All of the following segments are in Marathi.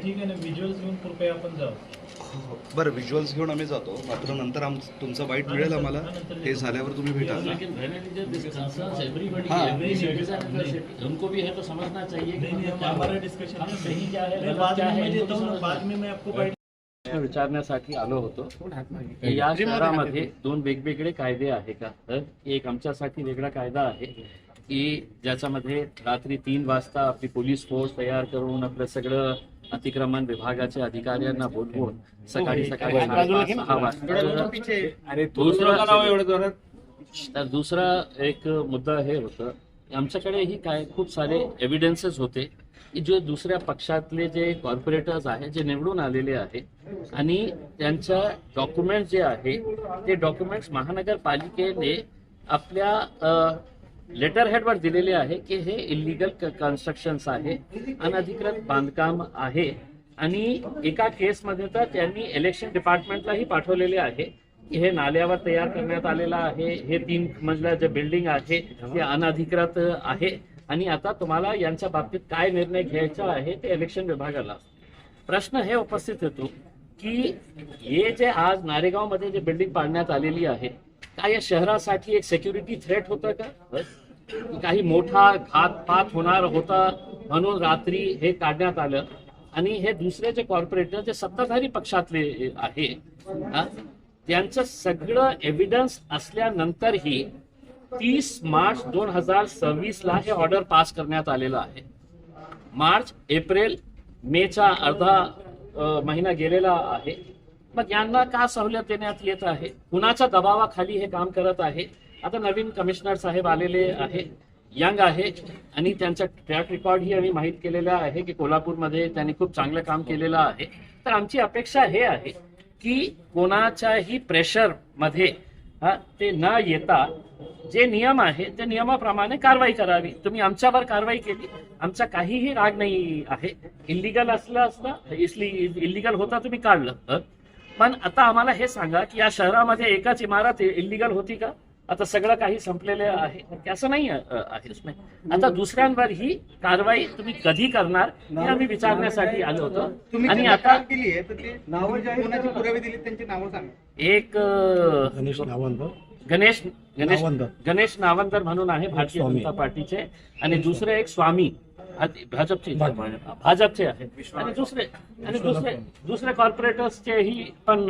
ठीक आहे ना, विज्युअल्स घेऊन कृपया आपण जाऊ. बरं, विज्युअल्स घेऊन आम्ही जातो, मात्र नंतर तुमचा बाईट मिळेल आम्हाला. हे झाल्यावर तुम्ही भेटा. उनको भी है तो समझना चाहिए कि हमारा डिस्कशन सही क्या है, बाद में मैं आपको बाईट विचारण्यासाठी आलो होतो. या शहरामध्ये दोन वेगवेगळे कायदे आहे का? तर एक आमच्यासाठी वेगळा कायदा आहे की ज्याच्यामध्ये रात्री 3 वाजता आपली पोलीस फोर्स तयार करून आपलं सगळं अतिक्रमण विभागाच्या अधिकाऱ्यांना बोलवून सकाळी 6:30 वाजता. तर दुसरा एक मुद्दा हे होतं, आमच्याकडे ही काय खूप सारे एव्हिडन्सेस होते की जे दुसऱ्या पक्षातले जे कॉर्पोरेटर्स आहेत जे निवडून आलेले आहे आणि त्यांच्या डॉक्युमेंट्स जे आहे ते डॉक्युमेंट्स महानगरपालिकेने आपल्या लेटर हेडवर दिलेले आहे की हे इलिगल कन्स्ट्रक्शन्स आहे, अनधिकृत बांधकाम आहे. आणि एका केसमध्ये तर त्यांनी इलेक्शन डिपार्टमेंटलाही पाठवलेले आहे की हे नाल्यावर तयार करण्यात आलेलं आहे, हे 3 मजला जे बिल्डिंग आहे ते अनधिकृत आहे आणि आता तुम्हाला यांच्या बाबतीत काय निर्णय घ्यायचा आहे ते इलेक्शन विभागाला. प्रश्न हे उपस्थित होतो की हे जे आज नारेगावमध्ये जे बिल्डिंग पाडण्यात आलेली आहे, काय या शहरासाठी एक सिक्युरिटी थ्रेट होतं का? काही मोठा घातपात होणार होता म्हणून रात्री हे काढण्यात आलं. आणि हे दुसरे जे कॉर्पोरेटर जे सत्ताधारी पक्षातले आहे त्यांचं सगळं एव्हिडन्स असल्यानंतरही 30 मार्च 2026 ला हे ऑर्डर पास करण्यात आलेलं आहे. मार्च, एप्रिल, मेचा अर्धा महिना गेलेला आहे. मग यांना का सवलत देण्यात येत आहे? कुणाच्या दबावाखाली हे काम करत आहे? आता नवीन कमिशनर साहेब आलेले आहे, यंग आहे आणि त्यांचा ट्रॅक रेकॉर्ड ही आम्ही माहीत केलेला आहे की कोल्हापूरमध्ये त्यांनी खूप चांगलं काम केलेलं आहे. तर आमची अपेक्षा हे आहे की कोणाच्याही प्रेशर मध्ये ते न येता जे नियम आहे त्या नियमाप्रमाणे कारवाई करावी. तुम्ही आमच्यावर कारवाई केली, आमचा काहीही राग नाही आहे. इल्लीगल असलं इल्लीगल होता तुम्ही काढलं. पण आता आम्हाला हे सांगा की या शहरामध्ये एकच इमारत इल्लीगल होती का? आता सगळं काही संपलेलं आहे असं नाही आहे. आता दुसऱ्यांवर ही कारवाई तुम्ही कधी करणार हे आम्ही विचारण्यासाठी आलो होतो. आणि आता एक गणेश नावंदर म्हणून आहे भारतीय जनता पार्टीचे आणि दुसरे एक स्वामी भाजपचे आहेत आणि दुसरे कॉर्पोरेटर्सचेही पण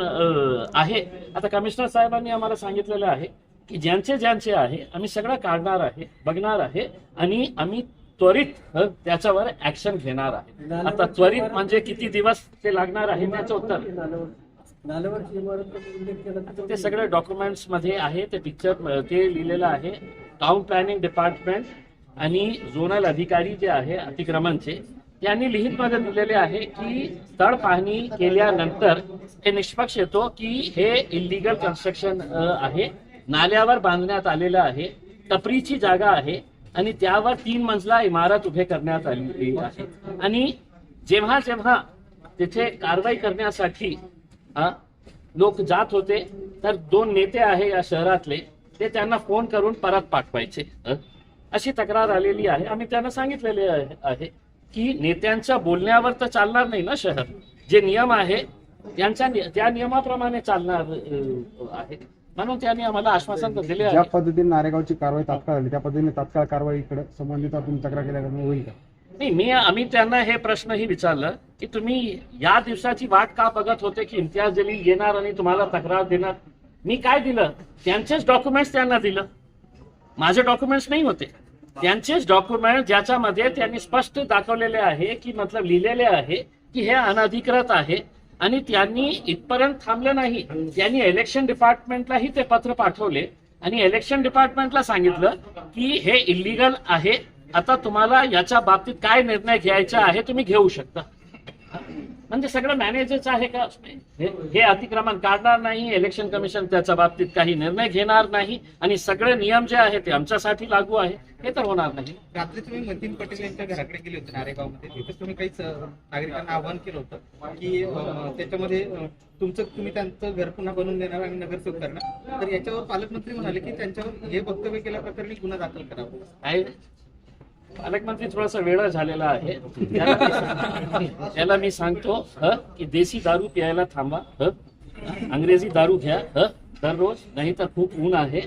आहे. आता कमिशनर साहेबांनी आम्हाला सांगितलेलं आहे की ज्यांचे आहे आम्ही सगळं काढणार आहे, बघणार आहे आणि आम्ही त्वरित त्याच्यावर ऍक्शन घेणार आहे. आता त्वरित म्हणजे किती दिवस ते लागणार आहे त्याचं उत्तर ते सगळे डॉक्युमेंट्स मध्ये आहे. ते पिक्चर ते लिहिलेलं आहे. टाउन प्लॅनिंग डिपार्टमेंट आणि झोनल अधिकारी जे आहे अतिक्रमणचे त्यांनी लिहित मध्ये दिलेले आहे की स्थळ पाहणी केल्यानंतर हे निष्पक्ष येतो की हे इल्लीगल कन्स्ट्रक्शन आहे, नाल्यावर बांधण्यात आलेलं आहे, टपरीची जागा आहे आणि त्यावर 3 मजला इमारत उभे करण्यात आलेली आहे. आणि जेव्हा तिथे कारवाई करण्यासाठी लोक जात होते तर 2 नेते आहे या शहरातले ते त्यांना फोन करून परत पाठवायचे अशी तक्रार आलेली आहे. आम्ही त्यांना सांगितलेले आहे की नेत्यांच्या बोलण्यावर तर चालणार नाही ना शहर. जे नियम आहे त्या नियमाप्रमाणे चालणार आहे. म्हणून त्यांनी आम्हाला आश्वासन दिले आहे. ज्या पद्धतीने नारेगावची कारवाई तात्काळ झाली त्या पद्धतीने तात्काळ कारवाईकडे संबंधित तक्रार केल्यामुळे होईल का? नाही, आम्ही त्यांना हे प्रश्नही विचारलं की तुम्ही या दिवसाची वाट का बघत होते की इम्तियाज जलील येणार आणि तुम्हाला तक्रार देणार? मी काय दिलं? त्यांचेच डॉक्युमेंट्स त्यांना दिलं. माझे डॉक्युमेंट्स नाही होते, त्यांचेच डॉक्युमेंट ज्याच्यामध्ये त्यांनी स्पष्ट दाखवलेले आहे की मतलब लिहिलेले आहे की हे अनधिकृत आहे. आणि त्यांनी इथपर्यंत थांबलं नाही, त्यांनी इलेक्शन डिपार्टमेंटलाही ते पत्र पाठवले आणि इलेक्शन डिपार्टमेंटला सांगितलं की हे इल्लीगल आहे, आता तुम्हाला याच्या बाबतीत काय निर्णय घ्यायचा आहे तुम्ही घेऊ शकता. म्हणजे सगळं मॅनेजच आहे का? हे अतिक्रमण काढणार नाही, इलेक्शन कमिशन त्याच्या बाबतीत काही निर्णय घेणार नाही आणि सगळे नियम जे आहे ते आमच्यासाठी लागू आहे, हे तर होणार नाही. रात्री तुम्ही मतीन पटेल यांच्या घराकडे गेले होते नारेगावमध्ये, तिथे तुम्ही काहीच नागरिकांना आवाहन केलं होतं की त्याच्यामध्ये तुम्ही त्यांचं घर पुन्हा बनवून देणार आणि नगरसेवक करणार. तर याच्यावर पालकमंत्री म्हणाले की त्यांच्यावर हे वक्तव्य केल्याप्रकरणी गुन्हा दाखल करावा. आहे पालकमंत्री थोडासा वेळ झालेला आहे, त्याला मी सांगतो की देशी दारू प्यायला थांबा, अंग्रेजी दारू घ्या दररोज, नाही तर खूप ऊन आहे.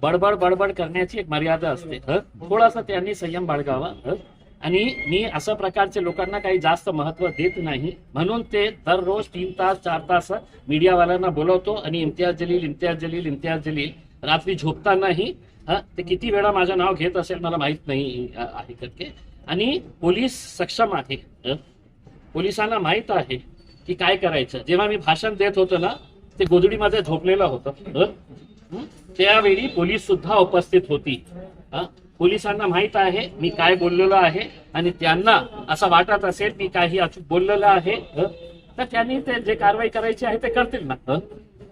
बडबड बडबड करण्याची एक मर्यादा असते, थोडासा त्यांनी संयम बाळगावा. आणि मी अशा प्रकारचे लोकांना काही जास्त महत्व देत नाही, म्हणून ते दररोज 3 तास 4 तास मीडियावाल्यांना बोलवतो आणि इम्तियाज जलील रात्री झोपतानाही ते किती वेळा माझं नाव घेत असेल मला माहित नाही आहे करके. आणि पोलीस सक्षम आहे, पोलिसांना माहित आहे की काय करायचं. जेव्हा मी भाषण देत होतो ना, ते गोधडीमध्ये झोपलेलं होतं, त्यावेळी पोलीस सुद्धा उपस्थित होती. पोलिसांना माहित आहे मी काय बोललेलो आहे आणि त्यांना असं वाटत असेल मी काही अचूक बोललेलं आहे, तर त्यांनी ते जे कारवाई करायची आहे ते करतील ना.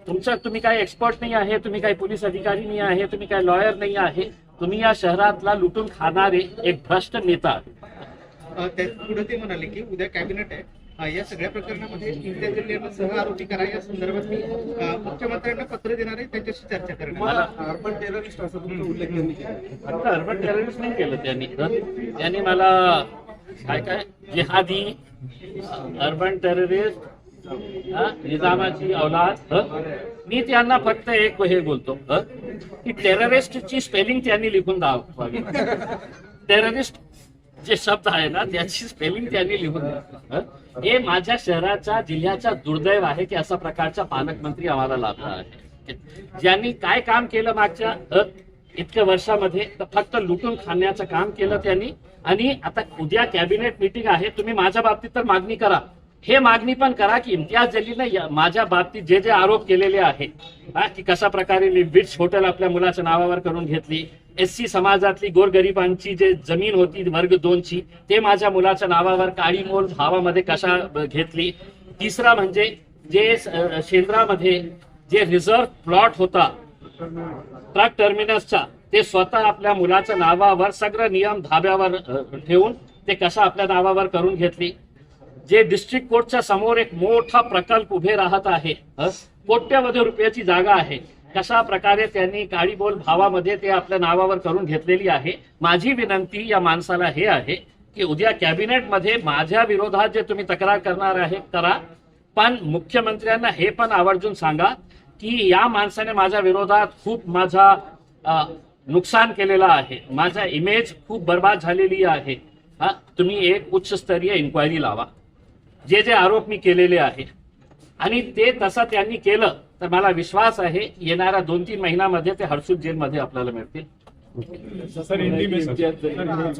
तुम्ही काही एक्सपर्ट नाही आहे, तुम्ही काही पोलीस अधिकारी नाही आहे, तुम्ही काही लॉयर नाही आहे, तुम्ही या शहरातला लुटून खाणारे एक भ्रष्ट नेता आहे. पुढे ते म्हणाले की उद्या कॅबिनेट आहे, या सगळ्या प्रकरणामध्ये इम्तियाज जलील यांना सह आरोपी करा, या संदर्भात मी मुख्यमंत्र्यांना पत्र देणार आहे, त्यांच्याशी चर्चा करणार. अर्बन टेररिस्ट असं तुमचा उल्लेख त्यांनी केला. फक्त अर्बन टेररिस्ट नाही केलं त्यांनी मला काय जिहादी, अर्बन टेररिस्ट, निजामाची औलाद, मी त्यांना फक्त एक हे बोलतो की टेररिस्टची स्पेलिंग त्यांनी लिहून दाखवावी. टेररिस्ट जे शब्द आहे ना त्याची स्पेलिंग त्यांनी लिहून द्या. हे माझ्या शहराच्या जिल्ह्याचा दुर्दैव आहे की अशा प्रकारचा पालकमंत्री आम्हाला लाभला आहे, ज्यांनी काय काम केलं मागच्या इतक्या वर्षामध्ये, तर फक्त लुटून खाण्याचं काम केलं त्यांनी. आणि आता उद्या कॅबिनेट मीटिंग आहे, तुम्ही माझ्या बाबतीत तर मागणी करा, हे मागणी पण करा की इम्तियाज जलीलने माझ्या बाबतीत जे आरोप केलेले आहे की कशा प्रकारे बिट्स हॉटेल आपल्या मुलाच्या नावावर करून घेतली, SC समाजातली गोरगरिबांची जे जमीन होती वर्ग 2ची ते माझ्या मुलाच्या नावावर काळी मोल भावामध्ये कशा घेतली. तिसरा म्हणजे जे शेंद्रामध्ये जे रिझर्व्ह प्लॉट होता ट्रक टर्मिनसचा, ते स्वतः आपल्या मुलाच्या नावावर सगळं नियम धाब्यावर ठेवून ते कशा आपल्या नावावर करून घेतली. जे डिस्ट्रिक्ट कोर्टच्या समोर एक मोठा प्रकल्प उभे राहत आहे, कोट्यवधी रुपयाची जागा आहे, कशा प्रकारे त्यांनी काळी बोल भावामध्ये ते आपल्या नावावर करून घेतलेली आहे. माझी विनंती या माणसाला हे आहे की उद्या कॅबिनेटमध्ये माझ्या विरोधात जे तुम्ही तक्रार करणार आहे करा, पण मुख्यमंत्र्यांना हे पण आवर्जून सांगा की या माणसाने माझ्या विरोधात खूप माझा नुकसान केलेलं आहे, माझा इमेज खूप बर्बाद झालेली आहे. तुम्ही एक उच्चस्तरीय इन्क्वायरी लावा जे आरोप मी केलेले आहे, आणि ते तसं त्यांनी केलं तर मला विश्वास आहे येणाऱ्या 2-3 महिन्यामध्ये ते हर्सुल जेलमध्ये आपल्याला मिळतील.